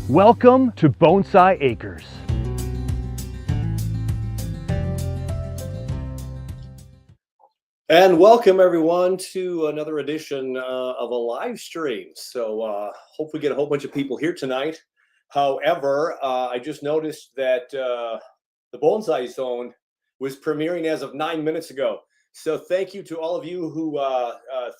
Welcome to Bonsai Acres. And welcome everyone to another edition of a live stream. So hopefully get a whole bunch of people here tonight. However, I just noticed that the Bonsai Zone was premiering as of 9 minutes ago. So thank you to all of you who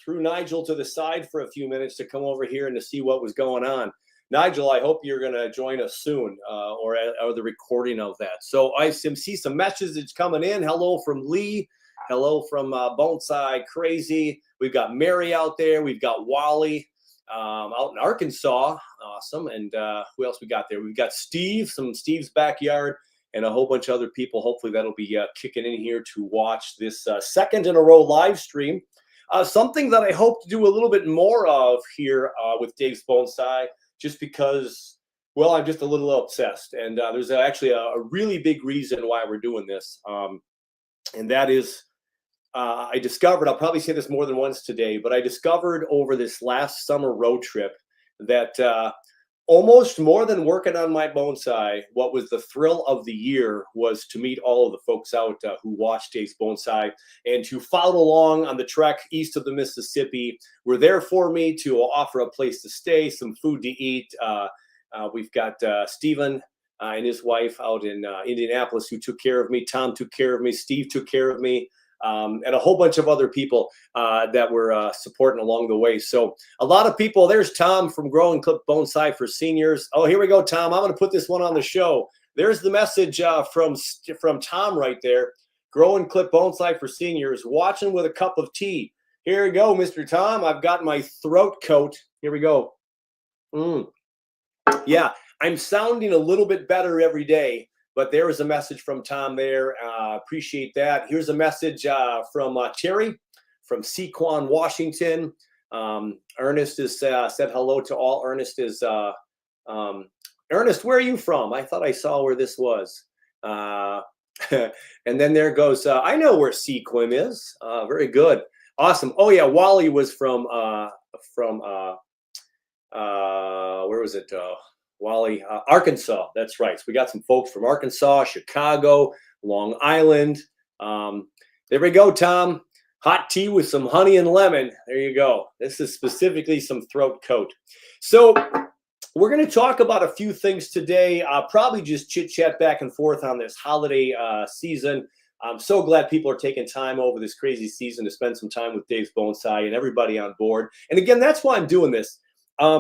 threw Nigel to the side for a few minutes to come over here and to see what was going on. Nigel, I hope you're going to join us soon or the recording of that. So I see some messages coming in. Hello from Lee. Hello from Bonsai Crazy. We've got Mary out there. We've got Wally out in Arkansas. Awesome. And who else we got there? We've got Steve, some Steve's backyard, and a whole bunch of other people. Hopefully that'll be kicking in here to watch this second in a row live stream. Something that I hope to do a little bit more of here with Dave's Bonsai, just because, well, I'm just a little obsessed. And there's actually a really big reason why we're doing this. And that is, I discovered, I'll probably say this more than once today, but I discovered over this last summer road trip that almost more than working on my bonsai, what was the thrill of the year was to meet all of the folks out who watched Dave's Bonsai and to follow along on the trek east of the Mississippi. Were there for me to offer a place to stay, some food to eat. We've got Stephen and his wife out in Indianapolis who took care of me. Tom took care of me. Steve took care of me. And a whole bunch of other people that were supporting along the way. So a lot of people. There's Tom from Grow and Clip Bonsai for Seniors. Oh, here we go, Tom. I'm going to put this one on the show. There's the message from Tom right there. Grow and Clip Bonsai for Seniors. Watching with a cup of tea. Here we go, Mr. Tom. I've got my throat coat. Here we go. Yeah, I'm sounding a little bit better every day. But there was a message from Tom there. Appreciate that. Here's a message from Terry from Sequan, Washington. Ernest has said hello to all. Ernest is Ernest, where are you from? I thought I saw where this was. And then there goes, I know where Sequim is. Very good. Awesome. Oh yeah, Wally was from where was it? Wally, Arkansas. That's right. So we got some folks from Arkansas, Chicago, Long Island. There we go, Tom. Hot tea with some honey and lemon. There you go. This is specifically some throat coat. So we're going to talk about a few things today. Probably just chit chat back and forth on this holiday season. I'm so glad people are taking time over this crazy season to spend some time with Dave's Bonsai and everybody on board. And again, that's why I'm doing this.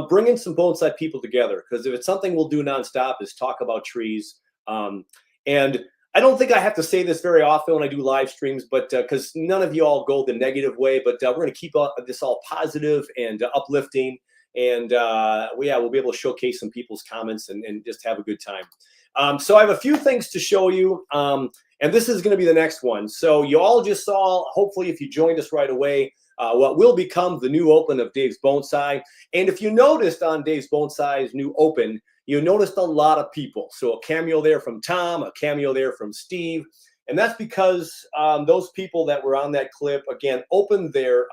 Bringing some bonsai people together, because if it's something we'll do nonstop is talk about trees. And I don't think I have to say this very often when I do live streams, but because none of you all go the negative way, but we're going to keep this all positive and uplifting. And we'll be able to showcase some people's comments and just have a good time. So I have a few things to show you. And this is going to be the next one. So you all just saw, hopefully if you joined us right away, what will become the new open of Dave's Bonsai. And if you noticed on Dave's Bonsai's new open, you noticed a lot of people. So a cameo there from Tom, a cameo there from Steve. And that's because those people that were on that clip, again, opened their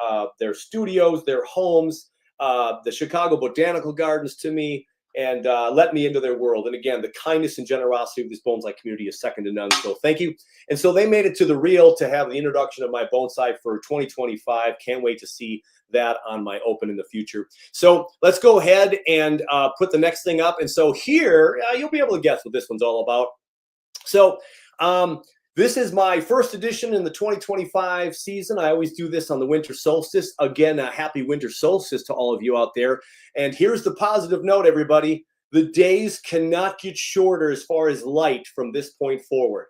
studios, their homes, the Chicago Botanical Gardens to me, and let me into their world. And again, the kindness and generosity of this bonsai community is second to none. So thank you. And so they made it to the reel to have the introduction of my bonsai for 2025. Can't wait to see that on my open in the future. So let's go ahead and put the next thing up. And so here, you'll be able to guess what this one's all about. So this is my first edition in the 2025 season. I always do this on the Winter Solstice. Again, a happy Winter Solstice to all of you out there. And here's the positive note, everybody. The days cannot get shorter as far as light from this point forward.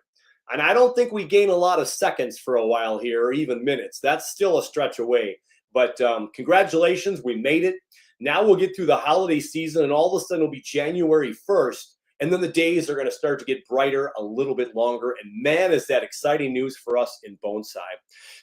And I don't think we gain a lot of seconds for a while here, or even minutes. That's still a stretch away. But congratulations, we made it. Now we'll get through the holiday season, and all of a sudden it'll be January 1st. And then the days are going to start to get brighter a little bit longer. And man, is that exciting news for us in bonsai.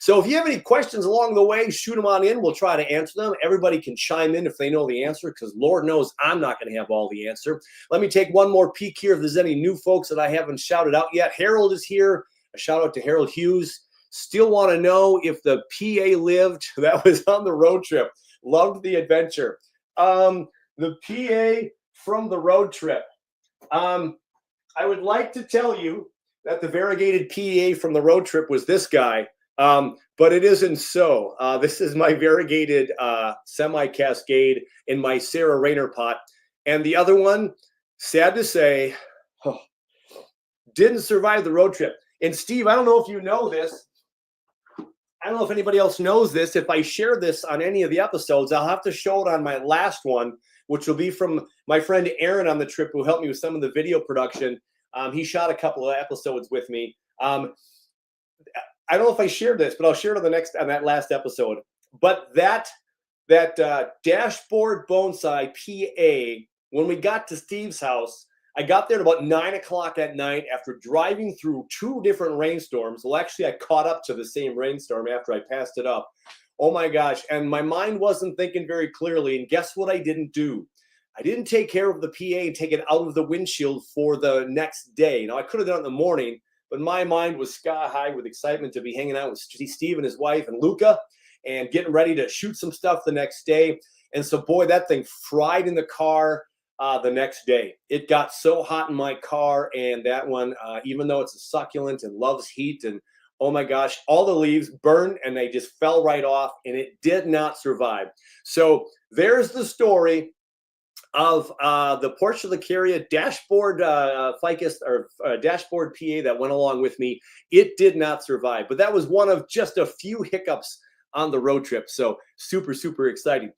So if you have any questions along the way, shoot them on in. We'll try to answer them. Everybody can chime in if they know the answer, because Lord knows I'm not going to have all the answer. Let me take one more peek here if there's any new folks that I haven't shouted out yet. Harold is here. A shout out to Harold Hughes. Still want to know if the PA lived. That was on the road trip. Loved the adventure. The PA from the road trip. I would like to tell you that the variegated PEA from the road trip was this guy, but it isn't so. This is my variegated semi-cascade in my Sarah Rayner pot. And the other one, sad to say, didn't survive the road trip. And Steve, I don't know if you know this. I don't know if anybody else knows this. If I share this on any of the episodes, I'll have to show it on my last one, which will be from my friend Aaron on the trip, who helped me with some of the video production. He shot a couple of episodes with me. I don't know if I shared this, but I'll share it on that last episode. But that dashboard bonsai PA, when we got to Steve's house, I got there at about 9 o'clock at night after driving through 2 different rainstorms. Well, actually, I caught up to the same rainstorm after I passed it up. Oh my gosh. And my mind wasn't thinking very clearly. And guess what I didn't do? I didn't take care of the PA and take it out of the windshield for the next day. Now, I could have done it in the morning, but my mind was sky high with excitement to be hanging out with Steve and his wife and Luca and getting ready to shoot some stuff the next day. And so, boy, that thing fried in the car the next day. It got so hot in my car, and that one, even though it's a succulent and loves heat, and oh my gosh, all the leaves burned and they just fell right off, and it did not survive. So there's the story of the Portulacaria dashboard ficus or dashboard PA that went along with me. It did not survive, but that was one of just a few hiccups on the road trip. So super, super exciting.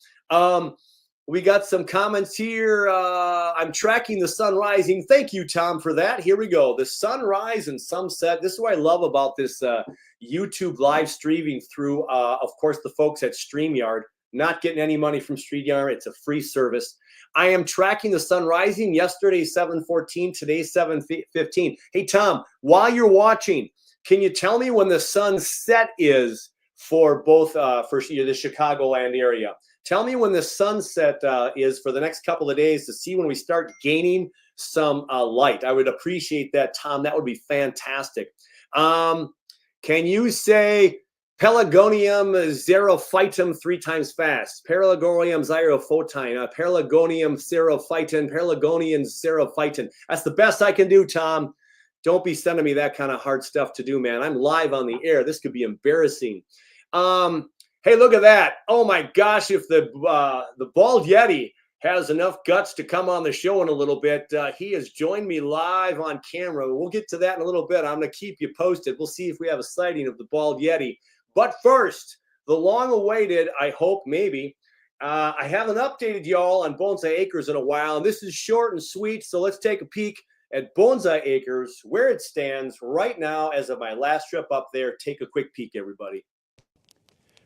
We got some comments here. I'm tracking the sun rising. Thank you, Tom, for that. Here we go. The sunrise and sunset. This is what I love about this YouTube live streaming through, of course, the folks at StreamYard. Not getting any money from StreamYard. It's a free service. I am tracking the sun rising. Yesterday, 7:14. Today, 7:15. Hey, Tom, while you're watching, can you tell me when the sunset is for both for the Chicagoland area? Tell me when the sunset is for the next couple of days to see when we start gaining some light. I would appreciate that, Tom. That would be fantastic. Can you say Pelargonium xerophytum 3 times fast? Pelargonium xerophyton, Pelargonium xerophyton, Pelargonium xerophyton. That's the best I can do, Tom. Don't be sending me that kind of hard stuff to do, man. I'm live on the air. This could be embarrassing. Hey, look at that. Oh my gosh, if the Bald Yeti has enough guts to come on the show in a little bit, he has joined me live on camera. We'll get to that in a little bit. I'm going to keep you posted. We'll see if we have a sighting of the Bald Yeti. But first, the long-awaited, I hope, maybe, I haven't updated y'all on Bonsai Acres in a while, and this is short and sweet, so let's take a peek at Bonsai Acres, where it stands right now as of my last trip up there. Take a quick peek, everybody.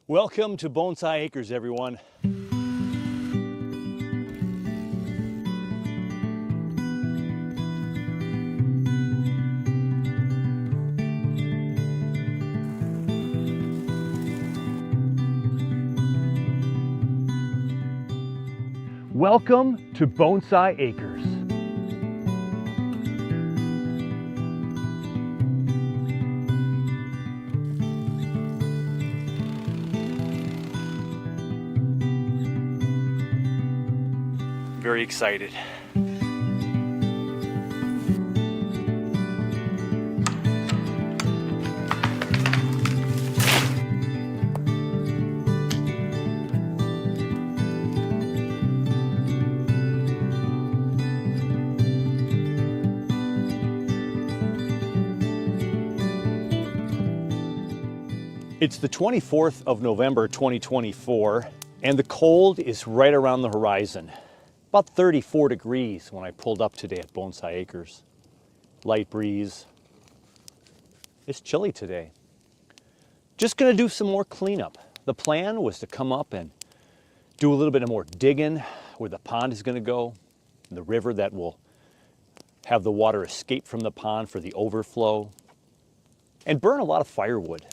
Welcome to Bonsai Acres, everyone. Welcome to Bonsai Acres. Very excited. It's the 24th of November 2024, and the cold is right around the horizon. About 34 degrees when I pulled up today at Bonsai Acres. Light breeze. It's chilly today. Just gonna do some more cleanup. The plan was to come up and do a little bit of more digging where the pond is gonna go, the river that will have the water escape from the pond for the overflow, and burn a lot of firewood.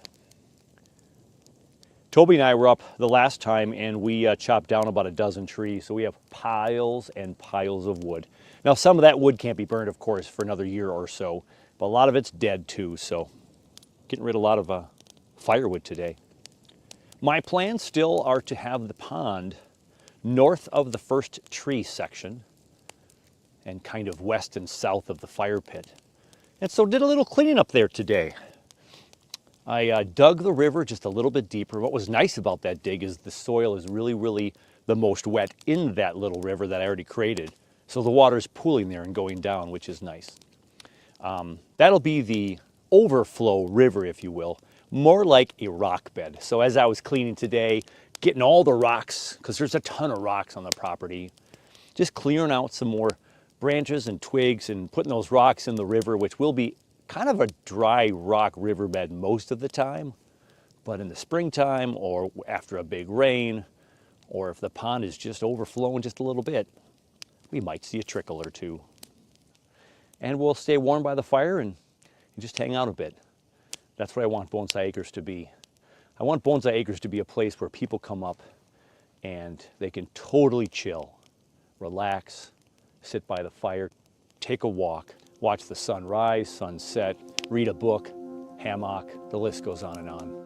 Toby and I were up the last time and we chopped down about a dozen trees, so we have piles and piles of wood. Now some of that wood can't be burned, of course, for another year or so, but a lot of it's dead too, so getting rid of a lot of firewood today. My plans still are to have the pond north of the first tree section, and kind of west and south of the fire pit. And so did a little cleaning up there today. I dug the river just a little bit deeper. What was nice about that dig is the soil is really the most wet in that little river that I already created. So the water's pooling there and going down, which is nice. That'll be the overflow river, if you will, more like a rock bed. So as I was cleaning today, getting all the rocks, because there's a ton of rocks on the property, just clearing out some more branches and twigs and putting those rocks in the river, which will be kind of a dry rock riverbed most of the time. But in the springtime or after a big rain, or if the pond is just overflowing just a little bit, we might see a trickle or two. And we'll stay warm by the fire and just hang out a bit. That's what I want Bonsai Acres to be. I want Bonsai Acres to be a place where people come up and they can totally chill, relax, sit by the fire, take a walk, watch the sun rise, sunset, read a book, hammock, the list goes on and on.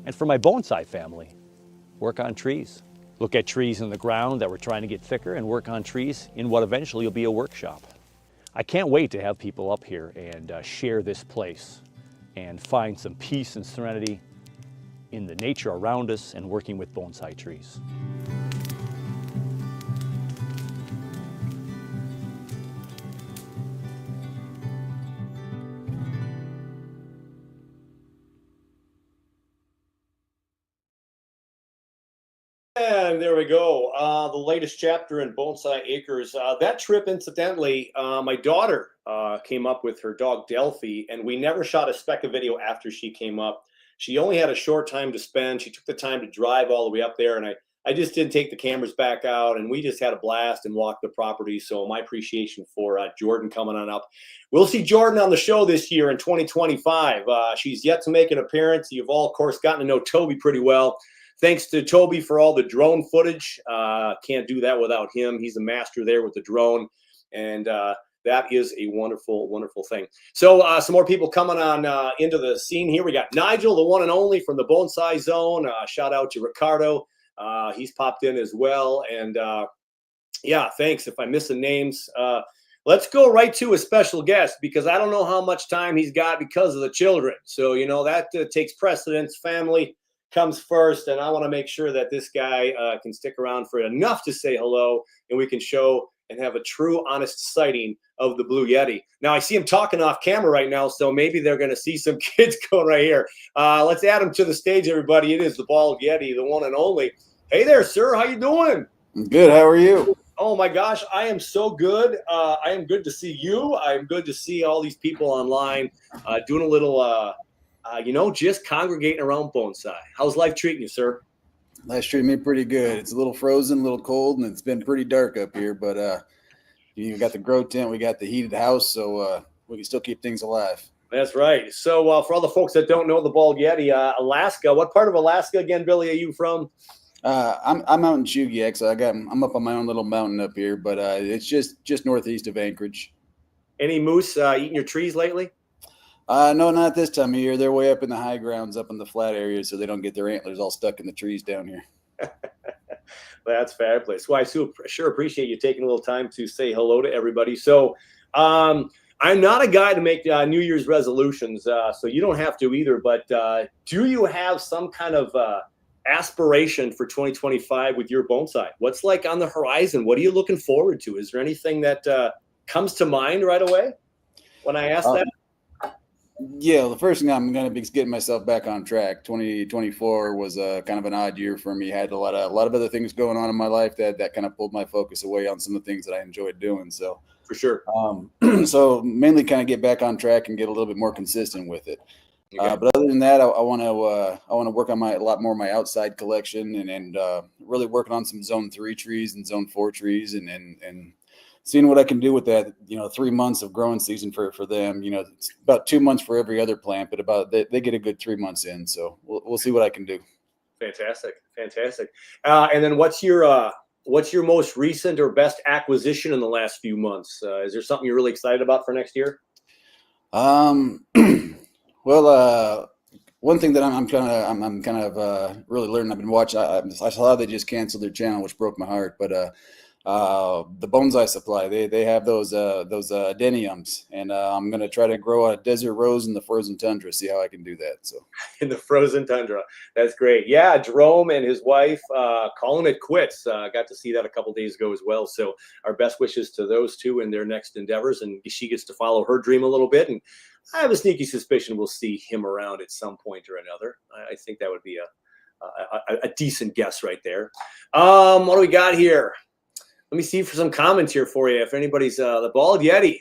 And for my bonsai family, work on trees. Look at trees in the ground that we're trying to get thicker and work on trees in what eventually will be a workshop. I can't wait to have people up here and share this place and find some peace and serenity in the nature around us and working with bonsai trees. And there we go. The latest chapter in Bonsai Acres. That trip, incidentally, my daughter came up with her dog Delphi, and we never shot a speck of video after she came up. She only had a short time to spend. She took the time to drive all the way up there, and I just didn't take the cameras back out, and we just had a blast and walked the property. So my appreciation for Jordan coming on up. We'll see Jordan on the show this year in 2025. She's yet to make an appearance. You've all, of course, gotten to know Toby pretty well. Thanks to Toby for all the drone footage. Can't do that without him. He's a master there with the drone. And that is a wonderful, wonderful thing. So some more people coming on into the scene here. We got Nigel, the one and only from the Bonsai Zone. Shout out to Ricardo. He's popped in as well. And yeah, thanks. If I'm missing names, let's go right to a special guest because I don't know how much time he's got because of the children. So, you know, that takes precedence. Family comes first, and I want to make sure that this guy can stick around for enough to say hello, and we can show and have a true, honest sighting of the Blue Yeti. Now, I see him talking off camera right now, so maybe they're going to see some kids going right here. Let's add him to the stage, everybody. It is the Bald Yeti, the one and only. Hey there, sir. How you doing? Good. How are you? Oh, my gosh. I am so good. I am good to see you. I am good to see all these people online doing a little you know, just congregating around bonsai. How's life treating you, sir? Life's treating me pretty good. It's a little frozen, a little cold, and it's been pretty dark up here. But you got the grow tent, we got the heated house, so we can still keep things alive. That's right. So for all the folks that don't know the Bald Yeti, Alaska. What part of Alaska again, Billy? Are you from? I'm out in Chugiak, so I'm up on my own little mountain up here, but it's just northeast of Anchorage. Any moose eating your trees lately? No, not this time of year. They're way up in the high grounds, up in the flat areas, so they don't get their antlers all stuck in the trees down here. That's fabulous. Well, I sure appreciate you taking a little time to say hello to everybody. So I'm not a guy to make New Year's resolutions, so you don't have to either. But do you have some kind of aspiration for 2025 with your bonsai? What's like on the horizon? What are you looking forward to? Is there anything that comes to mind right away when I ask that? Yeah, the first thing I'm going to be getting myself back on track. 2024 was kind of an odd year for me. I had a lot of other things going on in my life that kind of pulled my focus away on some of the things that I enjoyed doing. So, For sure. so mainly kind of get back on track and get a little bit more consistent with it. Okay. But other than that, I want to work on a lot more of my outside collection and really working on some zone 3 trees and zone 4 trees and seeing what I can do with that. 3 months of growing season for them. It's about 2 months for every other plant, but they get a good 3 months in. So we'll see what I can do. Fantastic. And then what's your most recent or best acquisition in the last few months? Is there something you're really excited about for next year? Um, well, one thing that I'm kind of really learning. I've been watching. I saw they just canceled their channel, which broke my heart. But the Bonsai Supply, they have those adeniums, and I'm gonna try to grow a desert rose in the frozen tundra. See how I can do that. So In the frozen tundra. That's great. Yeah, Jerome and his wife calling it quits. Got to see that a couple days ago as well. So our best wishes to those two in their next endeavors, and she gets to follow her dream a little bit. And I have a sneaky suspicion we'll see him around at some point or another. I think that would be a decent guess right there. What do we got here? Let me see for some comments here for you. If anybody's the Bald Yeti,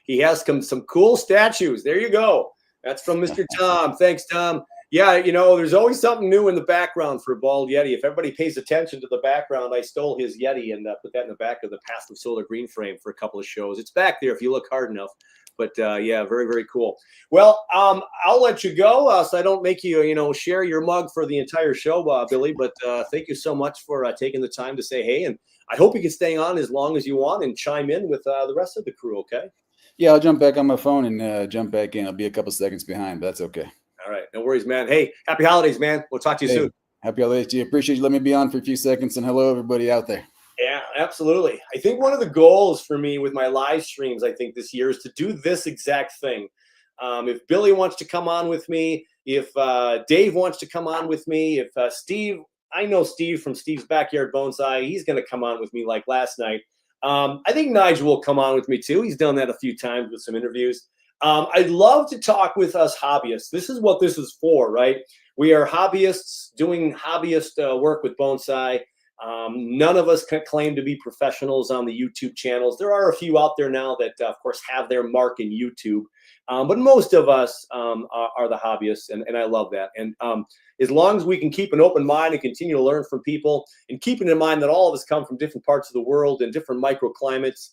he has some cool statues. There you go. That's from Mr. Tom. Thanks, Tom. Yeah, there's always something new in the background for Bald Yeti. If everybody pays attention to the background, I stole his Yeti and put that in the back of the Passive Solar Green frame for a couple of shows. It's back there if you look hard enough. But yeah, very, very cool. Well, I'll let you go so I don't make you, share your mug for the entire show, Billy. But thank you so much for taking the time to say hey. And I hope you can stay on as long as you want and chime in with the rest of the crew, okay? yeah, I'll jump back on my phone and jump back in. I'll be a couple seconds behind, but that's okay. All right. No worries, man. Hey, happy holidays, man. We'll talk to you soon. Happy holidays to you. Appreciate you letting me be on for a few seconds, and hello everybody out there. Yeah, absolutely. I think one of the goals for me with my live streams, I think this year is to do this exact thing. If Billy wants to come on with me, if Dave wants to come on with me, if Steve, I know Steve from Steve's Backyard Bonsai, he's going to come on with me like last night. I think Nigel will come on with me too. He's done that a few times with some interviews. I'd love to talk with us hobbyists. This is what this is for, right? We are hobbyists doing hobbyist work with bonsai. None of us can claim to be professionals on the YouTube channels. There are a few out there now that, of course, have their mark in YouTube. But most of us are the hobbyists, and I love that. And as long as we can keep an open mind and continue to learn from people, and keeping in mind that all of us come from different parts of the world and different microclimates,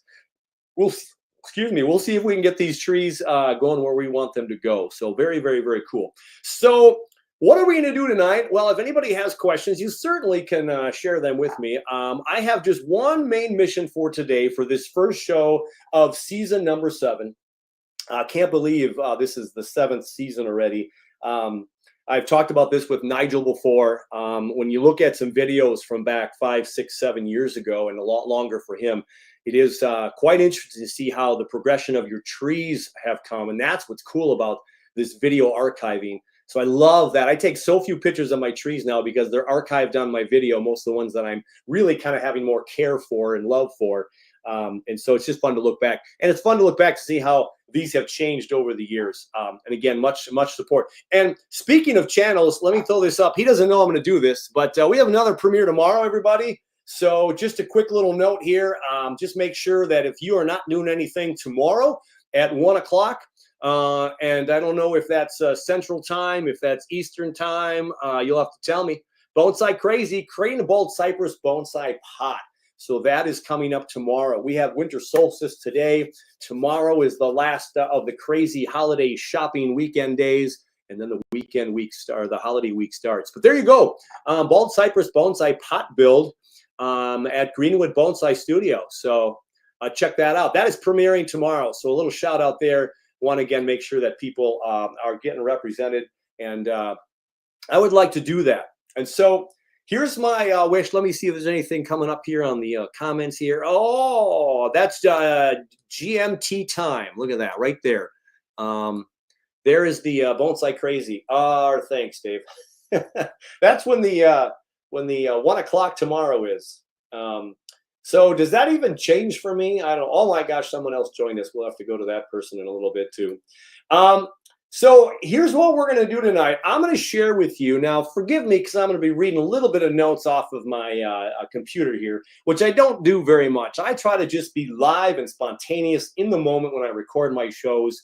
we'll see if we can get these trees going where we want them to go. So very, very, very cool. So what are we going to do tonight? Well, if anybody has questions, you certainly can share them with me. I have just one main mission for today for this first show of season number 7. I can't believe this is the 7th season already. I've talked about this with Nigel before. When you look at some videos from back 5, 6, 7 years ago, and a lot longer for him, it is quite interesting to see how the progression of your trees have come. And that's what's cool about this video archiving. So I love that. I take so few pictures of my trees now because they're archived on my video, most of the ones that I'm really kind of having more care for and love for. And so it's just fun to look back. And it's fun to look back to see how these have changed over the years. And again, much support. And speaking of channels, let me throw this up. He doesn't know I'm going to do this, but we have another premiere tomorrow, everybody. So just a quick little note here. Just make sure that if you are not doing anything tomorrow at 1 o'clock, and I don't know if that's Central Time, if that's Eastern Time, you'll have to tell me. Bonsai Crazy, creating a bold cypress bonsai pot. So that is coming up tomorrow. We have Winter Solstice today. Tomorrow is the last of the crazy holiday shopping weekend days. And then the holiday week starts. But there you go. Bald cypress bonsai pot build at Greenwood Bonsai Studio. So check that out. That is premiering tomorrow. So a little shout out there. Want to again make sure that people are getting represented. And I would like to do that. And so here's my wish. Let me see if there's anything coming up here on the comments here. Oh, that's GMT time. Look at that right there. There is the Bonsai Crazy. Thanks, Dave. That's when the 1 o'clock tomorrow is. So does that even change for me? I don't. Oh my gosh, someone else joined us. We'll have to go to that person in a little bit too. Um, so here's what we're going to do tonight. I'm going to share with you now. Forgive me because I'm going to be reading a little bit of notes off of my computer here, which I don't do very much. I try to just be live and spontaneous in the moment when I record my shows.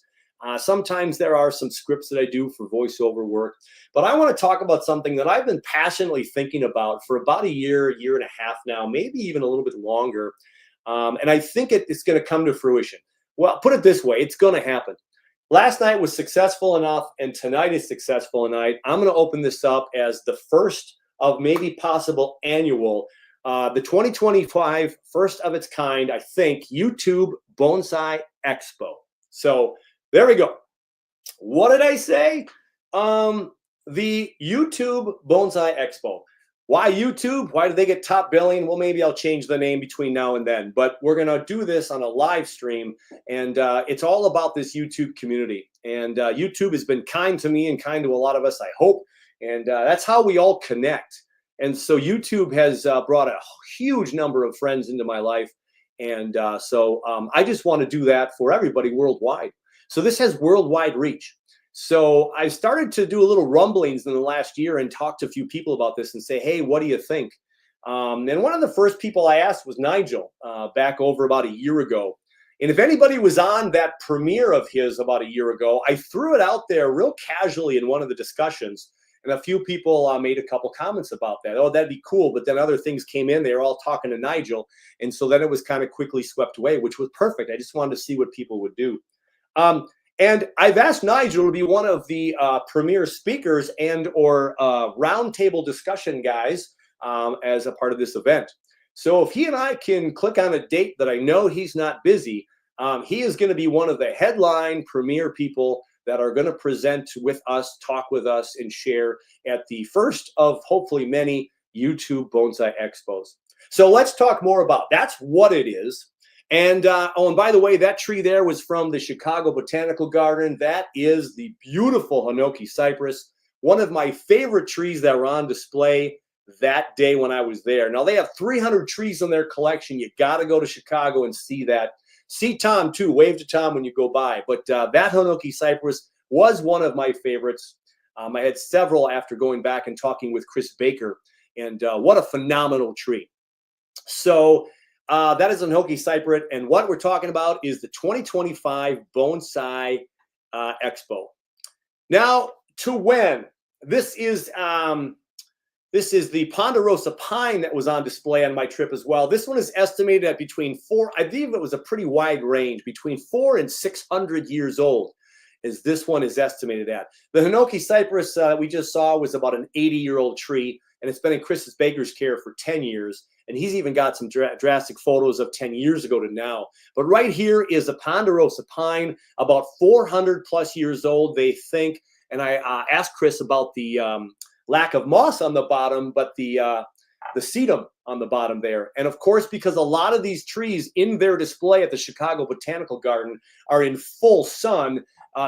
Sometimes there are some scripts that I do for voiceover work, but I want to talk about something that I've been passionately thinking about for about a year and a half now, maybe even a little bit longer. And I think it's going to come to fruition. Well, put it this way, it's going to happen. Last night was successful enough, and tonight is successful enough. I'm going to open this up as the first of maybe possible annual, the 2025 first of its kind, I think, YouTube Bonsai Expo. So there we go. What did I say? The YouTube Bonsai Expo. Why YouTube? Why did they get top billing? Well, maybe I'll change the name between now and then, but we're going to do this on a live stream, and it's all about this YouTube community. And YouTube has been kind to me and kind to a lot of us, I hope, and that's how we all connect. And so YouTube has brought a huge number of friends into my life, and so I just want to do that for everybody worldwide. So this has worldwide reach. So I started to do a little rumblings in the last year and talk to a few people about this and say, hey, what do you think? And one of the first people I asked was Nigel back over about a year ago. And if anybody was on that premiere of his about a year ago, I threw it out there real casually in one of the discussions. And a few people made a couple comments about that. Oh, that'd be cool. But then other things came in. They were all talking to Nigel. And so then it was kind of quickly swept away, which was perfect. I just wanted to see what people would do. And I've asked Nigel to be one of the premier speakers and or roundtable discussion guys as a part of this event. So if he and I can click on a date that I know he's not busy, he is going to be one of the headline premier people that are going to present with us, talk with us, and share at the first of hopefully many YouTube Bonsai Expos. So let's talk more about that's what it is. And oh, and by the way, that tree there was from the Chicago Botanical Garden. That is the beautiful Hinoki cypress, one of my favorite trees that were on display that day when I was there. Now, they have 300 trees in their collection. You got to go to Chicago and see that. See Tom, too. Wave to Tom when you go by. But that Hinoki cypress was one of my favorites. I had several after going back and talking with Chris Baker. And what a phenomenal tree. So that is a Hinoki cypress, and what we're talking about is the 2025 Bonsai Expo. Now, to when? This is the Ponderosa pine that was on display on my trip as well. This one is estimated at between I believe it was a pretty wide range, between 400 and 600 years old, as this one is estimated at. The Hinoki cypress we just saw was about an 80-year-old tree, and it's been in Chris Baker's care for 10 years. And he's even got some drastic photos of 10 years ago to now. But right here is a Ponderosa pine, about 400 plus years old, they think. And I asked Chris about the lack of moss on the bottom, but the sedum on the bottom there. And of course, because a lot of these trees in their display at the Chicago Botanical Garden are in full sun,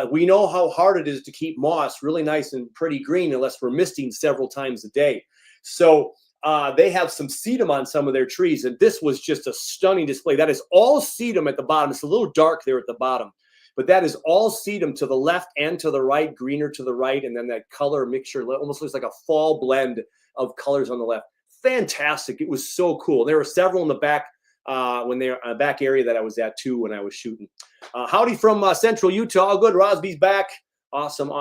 we know how hard it is to keep moss really nice and pretty green unless we're misting several times a day. So they have some sedum on some of their trees, and this was just a stunning display. That is all sedum at the bottom. It's a little dark there at the bottom, but that is all sedum to the left and to the right, greener to the right, and then that color mixture almost looks like a fall blend of colors on the left. Fantastic. It was so cool. There were several in the back back area that I was at too when I was shooting. Howdy from Central Utah. Good. Rosby's back. Awesome.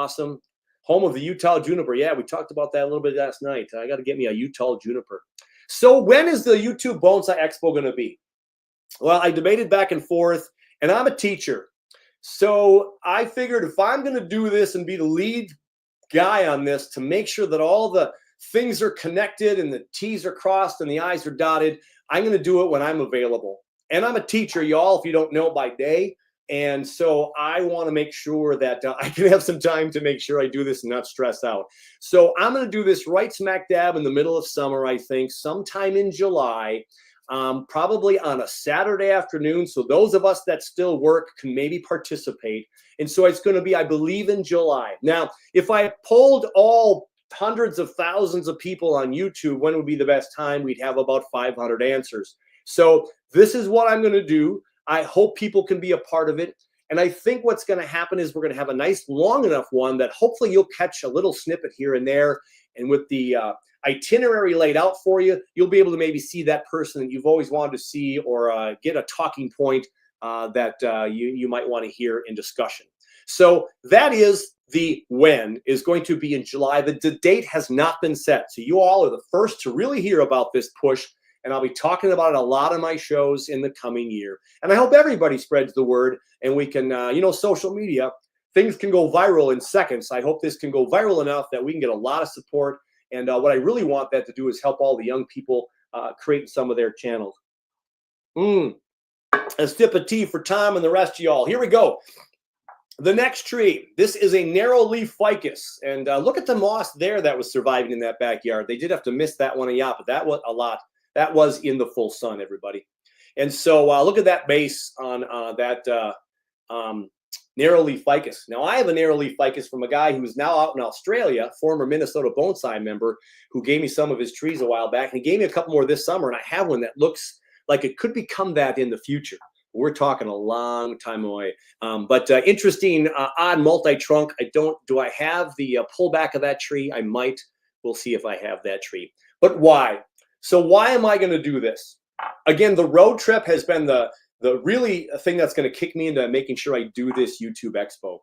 Home of the Utah juniper. Yeah, we talked about that a little bit last night. I got to get me a Utah juniper. So when is the YouTube Bonsai Expo going to be? Well, I debated back and forth, and I'm a teacher. So I figured if I'm going to do this and be the lead guy on this to make sure that all the things are connected and the T's are crossed and the I's are dotted, I'm going to do it when I'm available. And I'm a teacher, y'all, if you don't know, by day. And so I want to make sure that I can have some time to make sure I do this and not stress out. So I'm going to do this right smack dab in the middle of summer, I think, sometime in July, probably on a Saturday afternoon. So those of us that still work can maybe participate. And so it's going to be, I believe, in July. Now, if I polled all hundreds of thousands of people on YouTube, when would be the best time? We'd have about 500 answers. So this is what I'm going to do. I hope people can be a part of it. And I think what's going to happen is we're going to have a nice long enough one that hopefully you'll catch a little snippet here and there. And with the itinerary laid out for you, you'll be able to maybe see that person that you've always wanted to see, or get a talking point that you might want to hear in discussion. So that is the when is going to be in July. The date has not been set. So you all are the first to really hear about this push. And I'll be talking about it a lot on my shows in the coming year. And I hope everybody spreads the word, and we can, social media, things can go viral in seconds. I hope this can go viral enough that we can get a lot of support. And what I really want that to do is help all the young people create some of their channels. A sip of tea for Tom and the rest of y'all. Here we go. The next tree, this is a narrow leaf ficus. And look at the moss there that was surviving in that backyard. They did have to miss that one a yacht, but that was a lot. That was in the full sun, everybody. And so look at that base on that narrow leaf ficus. Now, I have a narrow leaf ficus from a guy who's now out in Australia, former Minnesota Bonsai member, who gave me some of his trees a while back. And he gave me a couple more this summer, and I have one that looks like it could become that in the future. We're talking a long time away. But interesting, odd multi-trunk. Do I have the pullback of that tree? I might. We'll see if I have that tree. But why? So why am I going to do this? Again, the road trip has been the really thing that's going to kick me into making sure I do this YouTube Expo.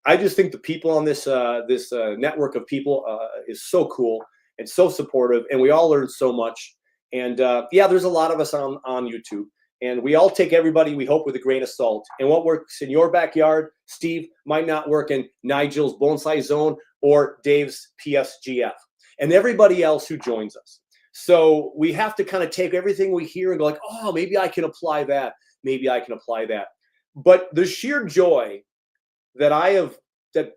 I just think the people on this network of people is so cool and so supportive, and we all learn so much. And there's a lot of us on YouTube, and we all take everybody, we hope, with a grain of salt. And what works in your backyard, Steve, might not work in Nigel's Bonsai Zone or Dave's PSGF, and everybody else who joins us. So we have to kind of take everything we hear and go like, oh, maybe I can apply that. Maybe I can apply that. But the sheer joy that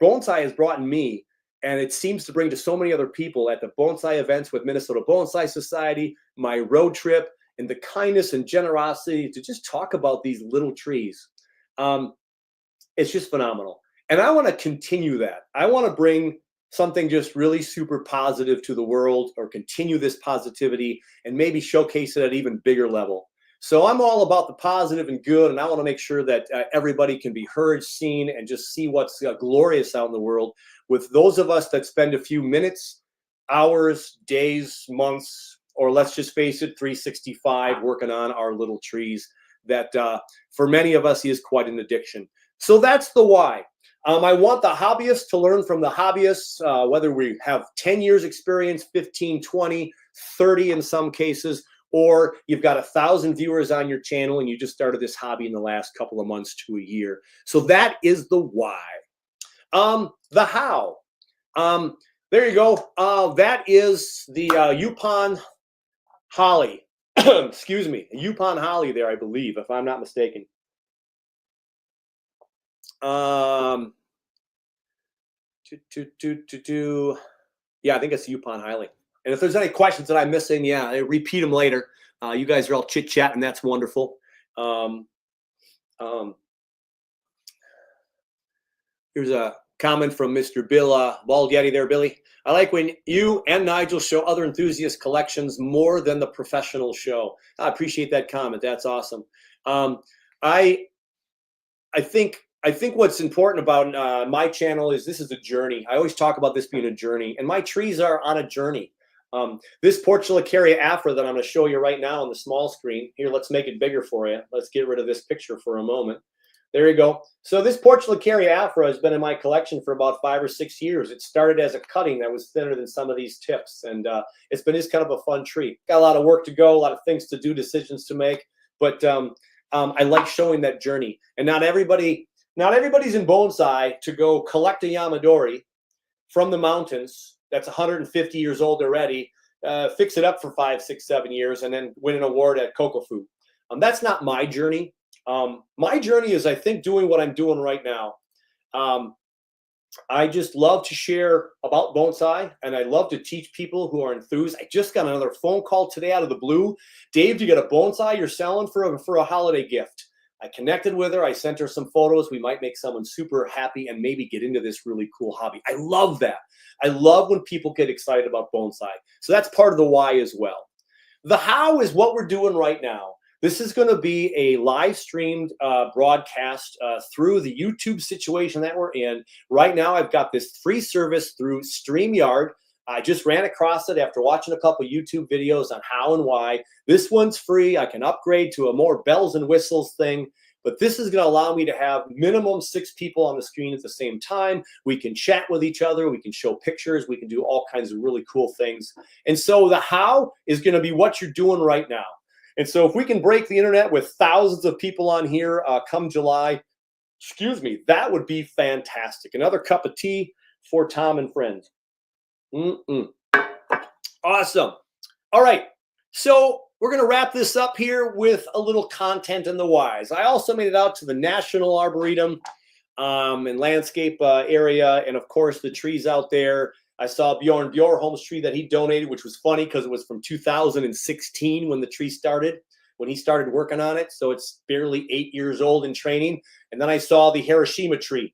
bonsai has brought in me, and it seems to bring to so many other people at the bonsai events with Minnesota Bonsai Society, my road trip, and the kindness and generosity to just talk about these little trees. It's just phenomenal. And I want to continue that. I want to bring something just really super positive to the world, or continue this positivity and maybe showcase it at an even bigger level. So I'm all about the positive and good, and I want to make sure that everybody can be heard, seen, and just see what's glorious out in the world, with those of us that spend a few minutes, hours, days, months, or let's just face it, 365 working on our little trees that for many of us is quite an addiction. So that's the why. I want the hobbyists to learn from the hobbyists, whether we have 10 years experience, 15, 20, 30 in some cases, or you've got 1,000 viewers on your channel and you just started this hobby in the last couple of months to a year. So that is the why. The how. There you go. That is the Yupon holly. Excuse me. Yupon holly there, I believe, if I'm not mistaken. Yeah, I think it's Yupon holly. And if there's any questions that I'm missing, I repeat them later. You guys are all chit-chat, and that's wonderful. Here's a comment from Mr. Bill Bald Yeti there, Billy. I like when you and Nigel show other enthusiast collections more than the professional show. I appreciate that comment. That's awesome. I think what's important about my channel is this is a journey. I always talk about this being a journey, and my trees are on a journey. This Portulacaria afra that I'm going to show you right now on the small screen. Here, let's make it bigger for you. Let's get rid of this picture for a moment. There you go. So this Portulacaria afra has been in my collection for about 5 or 6 years. It started as a cutting that was thinner than some of these tips, and it's been just kind of a fun tree. Got a lot of work to go, a lot of things to do, decisions to make, but I like showing that journey. And not everybody's in bonsai to go collect a Yamadori from the mountains that's 150 years old already, fix it up for 5, 6, 7 years, and then win an award at Kokofu. That's not my journey. My journey is, I think, doing what I'm doing right now. I just love to share about bonsai, and I love to teach people who are enthused. I just got another phone call today out of the blue. Dave, you got a bonsai you're selling for a holiday gift? I connected with her. I sent her some photos. We might make someone super happy and maybe get into this really cool hobby. I love that. I love when people get excited about bonsai. So that's part of the why as well. The how is what we're doing right now. This is going to be a live streamed broadcast through the YouTube situation that we're in. Right now, I've got this free service through StreamYard. I just ran across it after watching a couple YouTube videos on how and why. This one's free. I can upgrade to a more bells and whistles thing. But this is going to allow me to have minimum 6 people on the screen at the same time. We can chat with each other. We can show pictures. We can do all kinds of really cool things. And so the how is going to be what you're doing right now. And so if we can break the internet with thousands of people on here come July, that would be fantastic. Another cup of tea for Tom and friends. Awesome. All right. So we're going to wrap this up here with a little content in the whys. I also made it out to the National Arboretum and landscape area. And of course, the trees out there. I saw Bjorn Bjorholm's tree that he donated, which was funny because it was from 2016 when the tree started, when he started working on it. So it's barely 8 years old in training. And then I saw the Hiroshima tree.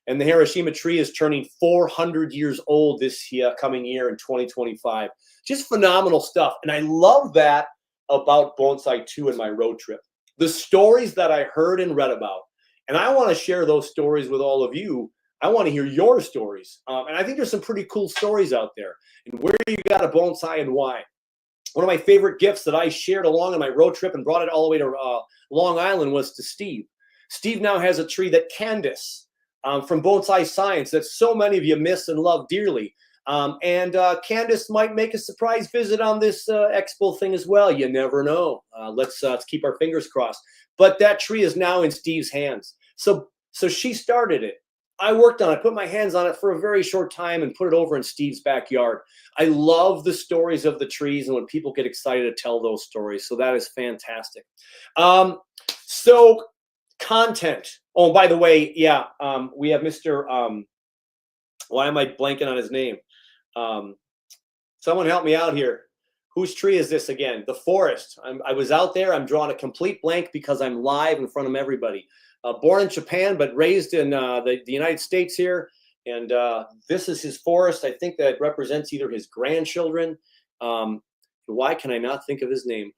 And the Hiroshima tree is turning 400 years old this coming year in 2025. Just phenomenal stuff. And I love that about Bonsai 2 and my road trip. The stories that I heard and read about. And I want to share those stories with all of you. I want to hear your stories. And I think there's some pretty cool stories out there. And where you got a bonsai and why. One of my favorite gifts that I shared along on my road trip and brought it all the way to Long Island was to Steve. Steve now has a tree that Candace from Bonsai Science that so many of you miss and love dearly. And Candace might make a surprise visit on this Expo thing as well. You never know. Let's keep our fingers crossed. But that tree is now in Steve's hands. So she started it. I worked on it, put my hands on it for a very short time and put it over in Steve's backyard. I love the stories of the trees and when people get excited to tell those stories. So that is fantastic. So content. Oh, by the way, yeah, we have Mr. Why am I blanking on his name? Someone help me out here. Whose tree is this again? The Forest. I was out there. I'm drawing a complete blank because I'm live in front of everybody. Born in Japan, but raised in the United States here. And this is his forest. I think that represents either his grandchildren. Why can I not think of his name?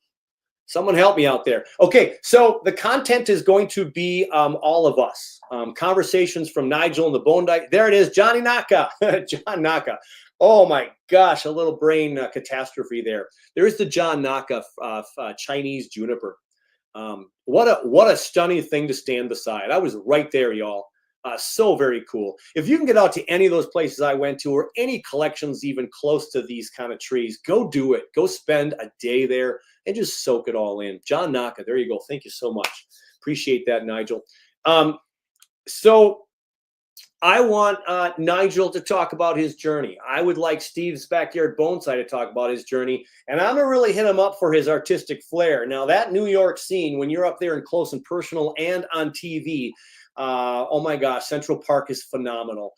Someone help me out there. Okay, so the content is going to be all of us. Conversations from Nigel and the Bone Dyke. There it is, Johnny Naka. John Naka. Oh my gosh, a little brain catastrophe there. There's the John Naka Chinese juniper. What a stunning thing to stand beside. I was right there, y'all. So very cool. If you can get out to any of those places I went to or any collections even close to these kind of trees, go do it. Go spend a day there and just soak it all in. John Naka, there you go. Thank you so much. Appreciate that, Nigel. So I want Nigel to talk about his journey. I would like Steve's Backyard Bonsai to talk about his journey. And I'm going to really hit him up for his artistic flair. Now, that New York scene, when you're up there and close and personal and on TV, oh my gosh, Central Park is phenomenal.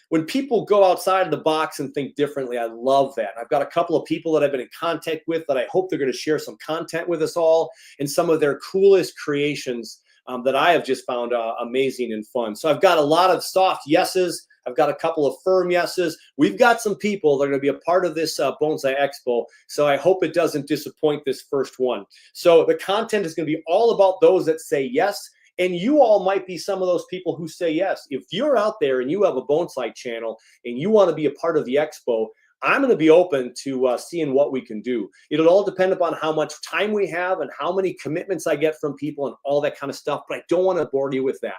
When people go outside of the box and think differently, I love that. I've got a couple of people that I've been in contact with that I hope they're going to share some content with us all and some of their coolest creations that I have just found amazing and fun. So I've got a lot of soft yeses. I've got a couple of firm yeses. We've got some people that are going to be a part of this Bonsai Expo. So I hope it doesn't disappoint this first one. So the content is going to be all about those that say yes. And you all might be some of those people who say yes. If you're out there and you have a bonsai channel and you want to be a part of the Expo, I'm going to be open to seeing what we can do. It'll all depend upon how much time we have and how many commitments I get from people and all that kind of stuff. But I don't want to bore you with that.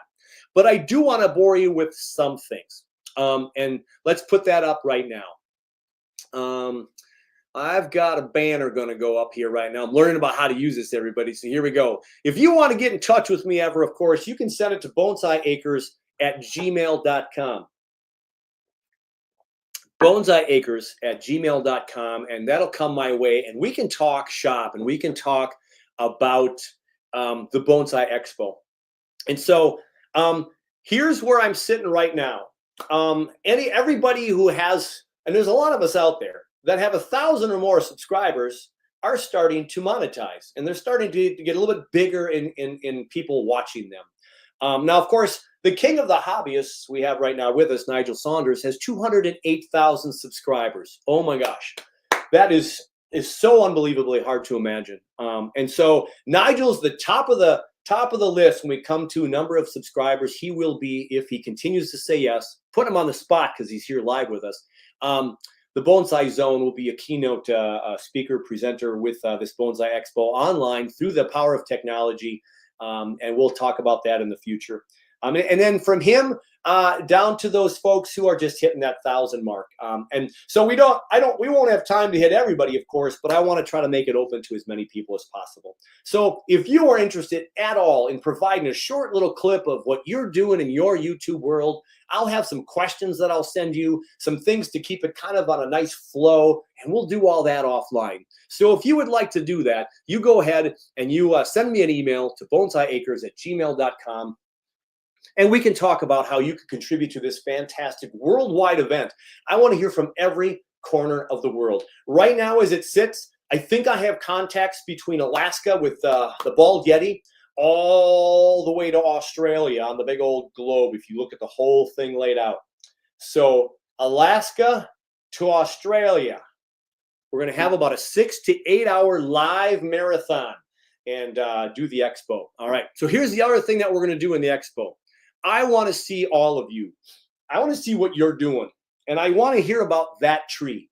But I do want to bore you with some things. And let's put that up right now. I've got a banner going to go up here right now. I'm learning about how to use this, everybody. So here we go. If you want to get in touch with me ever, of course, you can send it to bonsaiacres@gmail.com. bonsaiacres@gmail.com, and that'll come my way. And we can talk shop and we can talk about the Bonsai Expo. And so here's where I'm sitting right now. Everybody who has, and there's a lot of us out there that have 1,000 or more subscribers are starting to monetize, and they're starting to get a little bit bigger in people watching them. Now, of course, the king of the hobbyists we have right now with us, Nigel Saunders, has 208,000 subscribers. Oh my gosh, that is is so unbelievably hard to imagine. And so Nigel's the top of the list when we come to a number of subscribers. He will be, if he continues to say yes, put him on the spot because he's here live with us. The Bonsai Zone will be a keynote speaker presenter with this Bonsai Expo online through the power of technology. And we'll talk about that in the future. And then from him down to those folks who are just hitting that 1,000 mark. And so we won't have time to hit everybody, of course, but I want to try to make it open to as many people as possible. So if you are interested at all in providing a short little clip of what you're doing in your YouTube world, I'll have some questions that I'll send you, some things to keep it kind of on a nice flow, and we'll do all that offline. So if you would like to do that, you go ahead and you send me an email to bonsaiacres@gmail.com. And we can talk about how you can contribute to this fantastic worldwide event. I want to hear from every corner of the world. Right now, as it sits, I think I have contacts between Alaska with the Bald Yeti all the way to Australia on the big old globe, if you look at the whole thing laid out. So Alaska to Australia, we're going to have about a 6 to 8 hour live marathon and do the expo. All right. So here's the other thing that we're going to do in the expo. I want to see all of you. I want to see what you're doing. And I want to hear about that tree.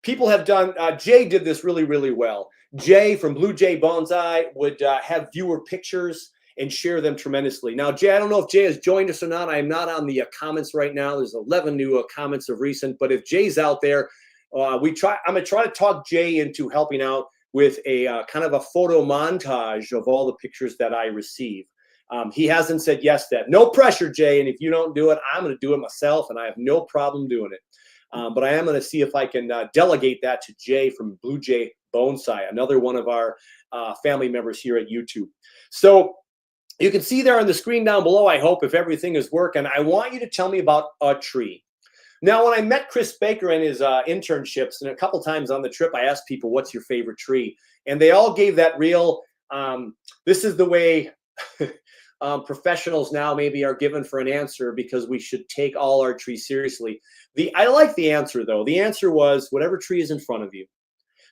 People have done, Jay did this really, really well. Jay from Blue Jay Bonsai would have viewer pictures and share them tremendously. Now, Jay, I don't know if Jay has joined us or not. I am not on the comments right now. There's 11 new comments of recent. But if Jay's out there, I'm going to try to talk Jay into helping out with a kind of a photo montage of all the pictures that I receive. He hasn't said yes to that. No pressure, Jay. And if you don't do it, I'm going to do it myself, and I have no problem doing it. But I am going to see if I can delegate that to Jay from Blue Jay Bonsai, another one of our family members here at YouTube. So you can see there on the screen down below, I hope, if everything is working. I want you to tell me about a tree. Now, when I met Chris Baker in his internships, and a couple times on the trip, I asked people, what's your favorite tree? And they all gave that real, this is the way professionals now maybe are given for an answer, because we should take all our trees seriously. I like the answer, though. The answer was whatever tree is in front of you.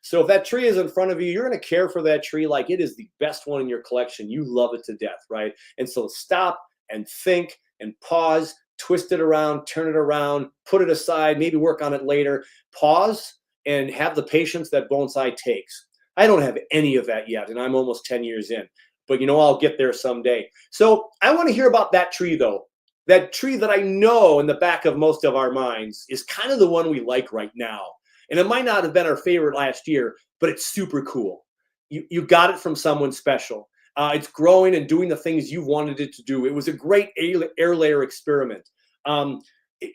So if that tree is in front of you, you're going to care for that tree like it is the best one in your collection. You love it to death, right? And so stop and think and pause, twist it around, turn it around, put it aside, maybe work on it later. Pause and have the patience that bonsai takes. I don't have any of that yet, and I'm almost 10 years in. But, you know, I'll get there someday. So I want to hear about that tree, though. That tree that I know in the back of most of our minds is kind of the one we like right now. And it might not have been our favorite last year, but it's super cool. You got it from someone special. It's growing and doing the things you wanted it to do. It was a great air layer experiment.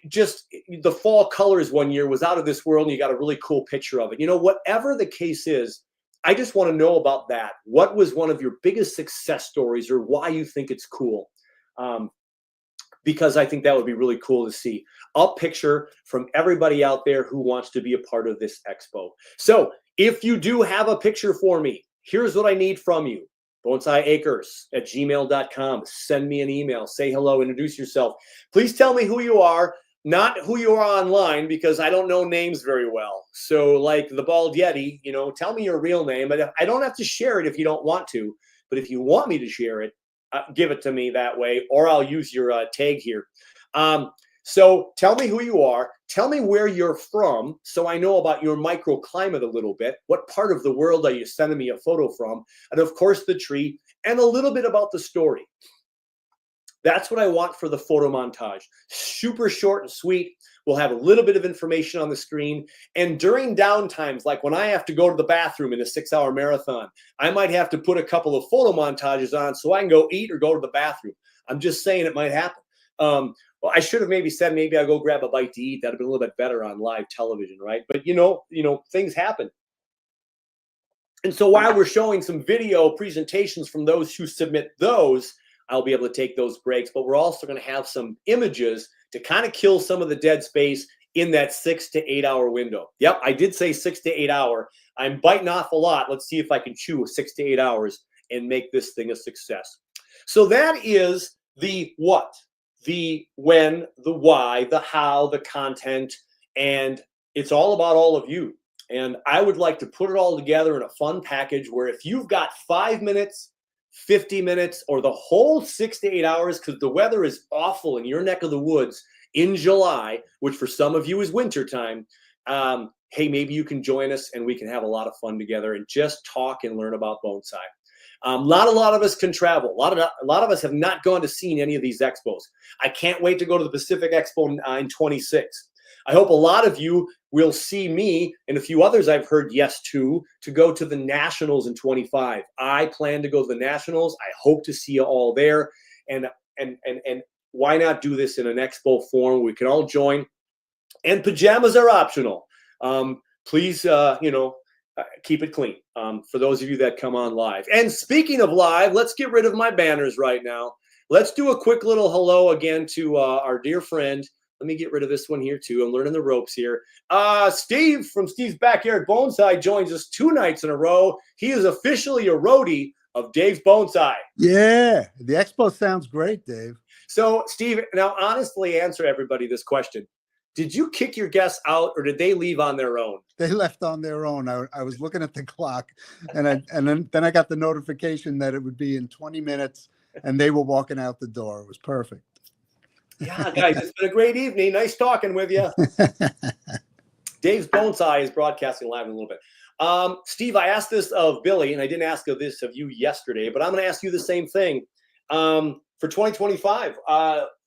Just the fall colors one year was out of this world, and you got a really cool picture of it. You know, whatever the case is, I just want to know about that. What was one of your biggest success stories, or why you think it's cool? Because I think that would be really cool to see a picture from everybody out there who wants to be a part of this expo. So if you do have a picture for me, here's what I need from you. bonsaiacres@gmail.com. Send me an email. Say hello. Introduce yourself. Please tell me who you are. Not who you are online, because I don't know names very well. So like the Bald Yeti, you know, tell me your real name. I don't have to share it if you don't want to, but if you want me to share it, give it to me that way, or I'll use your tag here. So tell me who you are. Tell me where you're from, so I know about your microclimate a little bit. What part of the world are you sending me a photo from? And of course, the tree, and a little bit about the story. That's what I want for the photo montage. Super short and sweet. We'll have a little bit of information on the screen. And during downtimes, like when I have to go to the bathroom in a 6-hour marathon, I might have to put a couple of photo montages on so I can go eat or go to the bathroom. I'm just saying it might happen. Well, I should have maybe said maybe I'll go grab a bite to eat. That'd have been a little bit better on live television, right? But you know, things happen. And so while we're showing some video presentations from those who submit those, I'll be able to take those breaks, but we're also going to have some images to kind of kill some of the dead space in that 6 to 8 hour window. Yep, I did say 6 to 8 hour. I'm biting off a lot. Let's see if I can chew 6 to 8 hours and make this thing a success. So that is the what, the when, the why, the how, the content, and it's all about all of you. And I would like to put it all together in a fun package where if you've got 5 minutes, 50 minutes, or the whole 6 to 8 hours, because the weather is awful in your neck of the woods in July, which for some of you is wintertime, hey, maybe you can join us and we can have a lot of fun together and just talk and learn about bonsai. Not a lot of us can travel. A lot of us have not gone to see any of these expos. I can't wait to go to the Pacific Expo in 26. I hope a lot of you will see me and a few others I've heard yes to go to the Nationals in 25. I plan to go to the Nationals. I hope to see you all there. And why not do this in an expo form? We can all join. And pajamas are optional. Please, keep it clean for those of you that come on live. And speaking of live, let's get rid of my banners right now. Let's do a quick little hello again to our dear friend. Let me get rid of this one here too. I'm learning the ropes here. Steve from Steve's Backyard Bonsai joins us 2 nights in a row. He is officially a roadie of Dave's Bonsai. Yeah, the expo sounds great, Dave. So, Steve, now honestly answer everybody this question. Did you kick your guests out or did they leave on their own? They left on their own. I was looking at the clock and then I got the notification that it would be in 20 minutes and they were walking out the door. It was perfect. Yeah, guys, it's been a great evening. Nice talking with you. Dave's Bonsai is broadcasting live in a little bit. Steve, I asked this of Billy, and I didn't ask this of you yesterday, but I'm going to ask you the same thing. For 2025,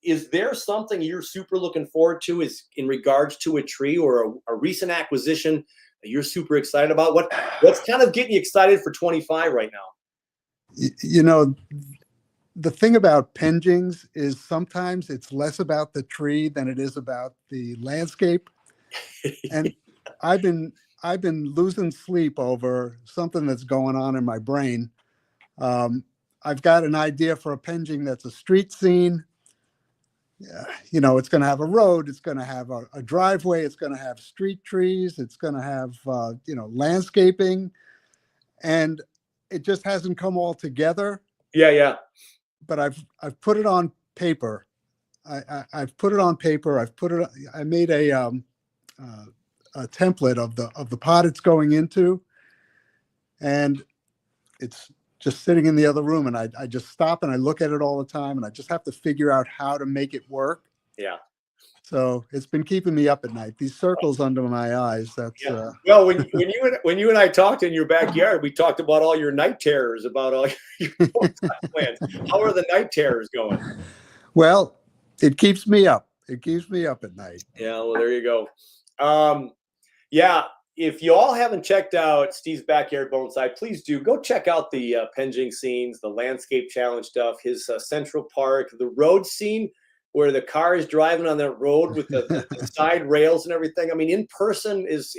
is there something you're super looking forward to is in regards to a tree or a recent acquisition that you're super excited about? What's kind of getting you excited for 25 right now? You know, the thing about penjings is sometimes it's less about the tree than it is about the landscape. And I've been losing sleep over something that's going on in my brain. I've got an idea for a penjing that's a street scene. It's going to have a road. It's going to have a driveway. It's going to have street trees. It's going to have, landscaping. And it just hasn't come all together. Yeah. But I've put it on paper. I've put it on paper. I made a template of the pot it's going into, and it's just sitting in the other room. And I just stop and I look at it all the time, and I just have to figure out how to make it work. Yeah. So it's been keeping me up at night. These circles under my eyes. That's well, when you and I talked in your backyard, we talked about all your night terrors, about all your plans. How are the night terrors going? Well, it keeps me up. It keeps me up at night. Yeah. Well, there you go. If you all haven't checked out Steve's Backyard Bonsai, please do go check out the penjing scenes, the landscape challenge stuff, his Central Park, the road scene where the car is driving on that road with the side rails and everything. I mean, in person is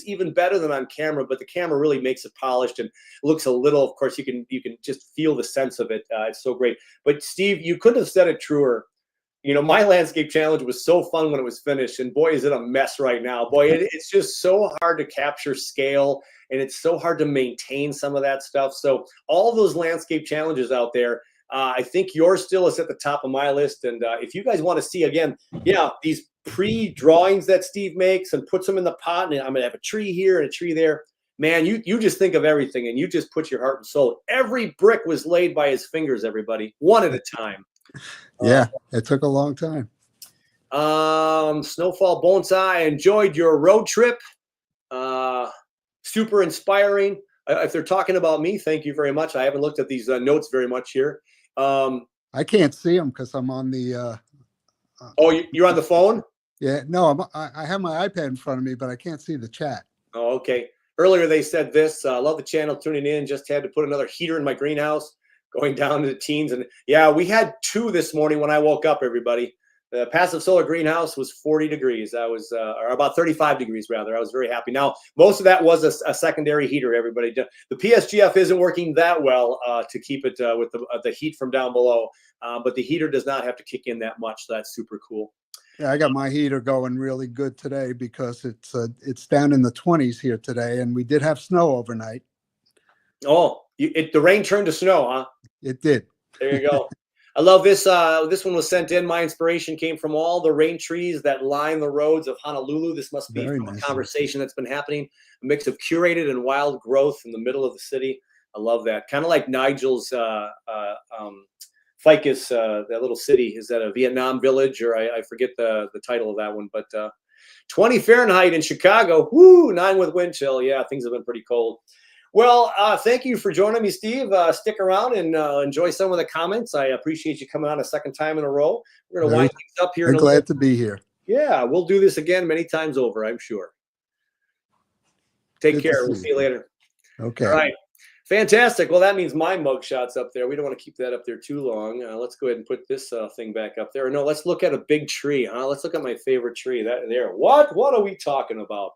even better than on camera, but the camera really makes it polished and looks a little, of course, you can just feel the sense of it. It's so great. But Steve, you couldn't have said it truer. My landscape challenge was so fun when it was finished, and boy, is it a mess right now. Boy, it's just so hard to capture scale, and it's so hard to maintain some of that stuff. So all those landscape challenges out there, I think yours still is at the top of my list. And if you guys want to see, again, these pre-drawings that Steve makes and puts them in the pot, and I'm going to have a tree here and a tree there, man, you just think of everything, and you just put your heart and soul. Every brick was laid by his fingers, everybody, one at a time. Yeah, it took a long time. Snowfall Bonsai, I enjoyed your road trip. Super inspiring. If they're talking about me, thank you very much. I haven't looked at these notes very much here. I can't see them because I'm on the. You're on the phone? Yeah, no, I have my iPad in front of me, but I can't see the chat. Oh, okay. Earlier they said this. Love the channel, tuning in. Just had to put another heater in my greenhouse. Going down to the teens. And yeah, we had 2 this morning when I woke up, everybody. The passive solar greenhouse was 40 degrees. I was, or about 35 degrees rather. I was very happy. Now, most of that was a secondary heater, everybody. The PSGF isn't working that well to keep it with the heat from down below. But the heater does not have to kick in that much. So that's super cool. Yeah, I got my heater going really good today because it's down in the 20s here today. And we did have snow overnight. Oh, the rain turned to snow, huh? It did. There you go. I love this. This one was sent in. My inspiration came from all the rain trees that line the roads of Honolulu. This must be Very from a nice. conversation that's been happening. A mix of curated and wild growth in the middle of the city. I love that. Kind of like Nigel's Ficus, that little city. Is that a Vietnam village, or I forget the title of that one? But 20 Fahrenheit in Chicago. Woo, 9 with wind chill. Yeah, things have been pretty cold. Well, thank you for joining me, Steve. Stick around and enjoy some of the comments. I appreciate you coming on a second time in a row. We're going to wind things up here. I'm glad to be here. Yeah, we'll do this again many times over, I'm sure. Take care. We'll see you later. Okay. All right. Fantastic. Well, that means my mugshot's up there. We don't want to keep that up there too long. Let's go ahead and put this thing back up there. No, let's look at a big tree. Let's look at my favorite tree. That there. What are we talking about?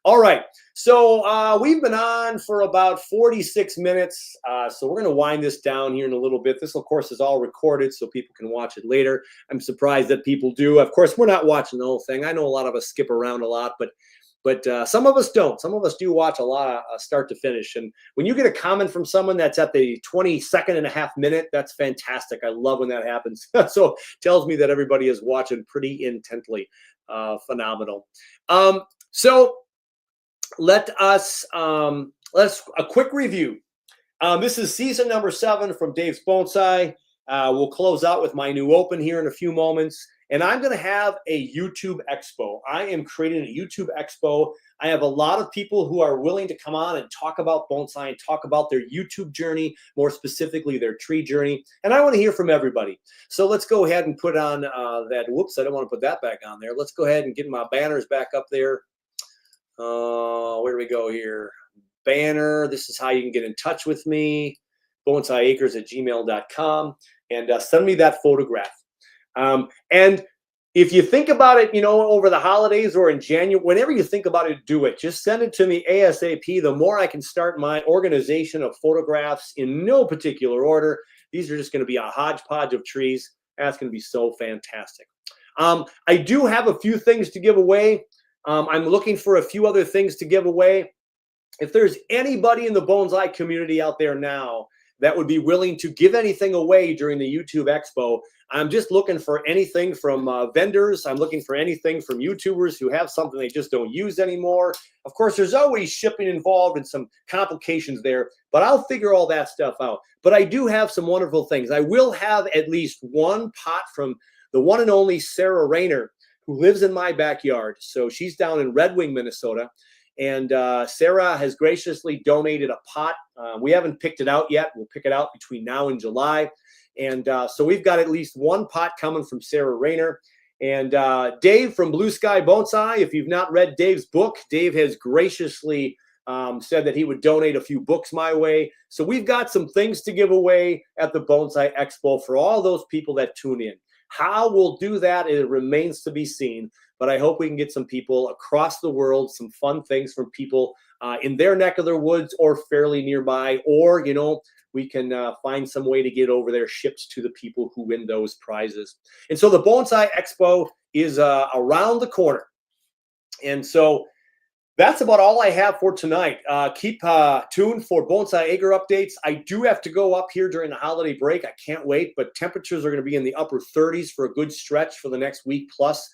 All right, so we've been on for about 46 minutes, so we're going to wind this down here in a little bit. This, of course, is all recorded, so people can watch it later. I'm surprised that people do. Of course, we're not watching the whole thing. I know a lot of us skip around a lot, but some of us don't. Some of us do watch a lot of start to finish. And when you get a comment from someone that's at the 22nd and a half minute, that's fantastic. I love when that happens. So it tells me that everybody is watching pretty intently. Phenomenal. So let's a quick review. This is season number 7 from Dave's Bonsai. We'll close out with my new open here in a few moments. And I'm going to have a YouTube Expo. I am creating a YouTube Expo. I have a lot of people who are willing to come on and talk about bonsai and talk about their YouTube journey, more specifically their tree journey. And I want to hear from everybody. So let's go ahead and put on that. Whoops, I don't want to put that back on there. Let's go ahead and get my banners back up there. Where do we go here? Banner. This is how you can get in touch with me. bonsaiacres@gmail.com, and send me that photograph. And if you think about it, over the holidays or in January, whenever you think about it, do it. Just send it to me ASAP. The more I can start my organization of photographs in no particular order. These are just going to be a hodgepodge of trees. That's going to be so fantastic. I do have a few things to give away. I'm looking for a few other things to give away. If there's anybody in the bonsai community out there now that would be willing to give anything away during the YouTube Expo, I'm just looking for anything from vendors. I'm looking for anything from YouTubers who have something they just don't use anymore. Of course, there's always shipping involved and some complications there, but I'll figure all that stuff out. But I do have some wonderful things. I will have at least one pot from the one and only Sarah Rayner, who lives in my backyard. So she's down in Red Wing, Minnesota. And Sarah has graciously donated a pot. We haven't picked it out yet. We'll pick it out between now and July. And so we've got at least one pot coming from Sarah Rayner. And Dave from Blue Sky Bonsai, if you've not read Dave's book, Dave has graciously said that he would donate a few books my way. So we've got some things to give away at the Bonsai Expo for all those people that tune in. How we'll do that, it remains to be seen. But I hope we can get some people across the world, some fun things from people in their neck of their woods or fairly nearby. Or, we can find some way to get over there shipped to the people who win those prizes. And so the Bonsai Expo is around the corner. And so that's about all I have for tonight. Keep tuned for Bonsai Acre updates. I do have to go up here during the holiday break. I can't wait, but temperatures are going to be in the upper 30s for a good stretch for the next week plus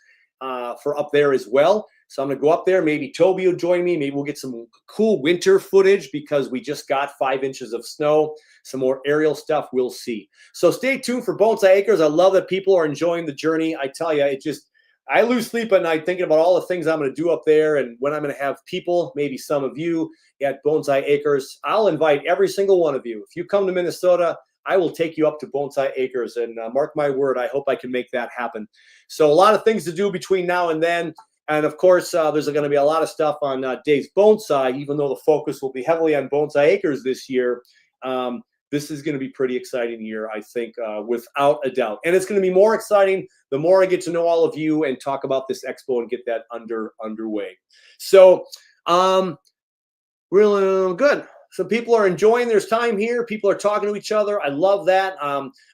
for up there as well. So I'm going to go up there. Maybe Toby will join me. Maybe we'll get some cool winter footage because we just got 5 inches of snow. Some more aerial stuff. We'll see. So stay tuned for Bonsai Acres. I love that people are enjoying the journey. I tell you, I lose sleep at night thinking about all the things I'm going to do up there and when I'm going to have people, maybe some of you at Bonsai Acres. I'll invite every single one of you. If you come to Minnesota, I will take you up to Bonsai Acres, and mark my word, I hope I can make that happen. So a lot of things to do between now and then. And of course, there's going to be a lot of stuff on Dave's Bonsai, even though the focus will be heavily on Bonsai Acres this year. This is going to be pretty exciting year, I think, without a doubt. And it's going to be more exciting the more I get to know all of you and talk about this expo and get that underway. So really good. So people are enjoying their time here. People are talking to each other. I love that.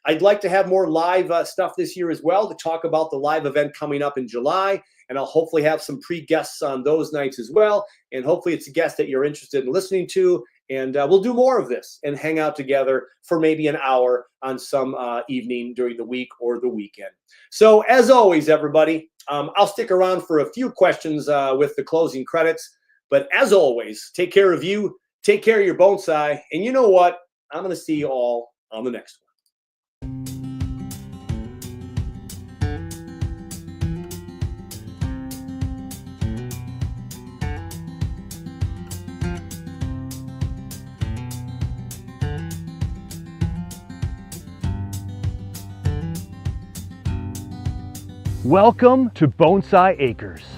I'd like to have more live stuff this year as well to talk about the live event coming up in July. And I'll hopefully have some pre-guests on those nights as well. And hopefully it's a guest that you're interested in listening to. And we'll do more of this and hang out together for maybe an hour on some evening during the week or the weekend. So as always, everybody, I'll stick around for a few questions with the closing credits. But as always, take care of you, take care of your bonsai. And you know what? I'm going to see you all on the next one. Welcome to Bonsai Acres.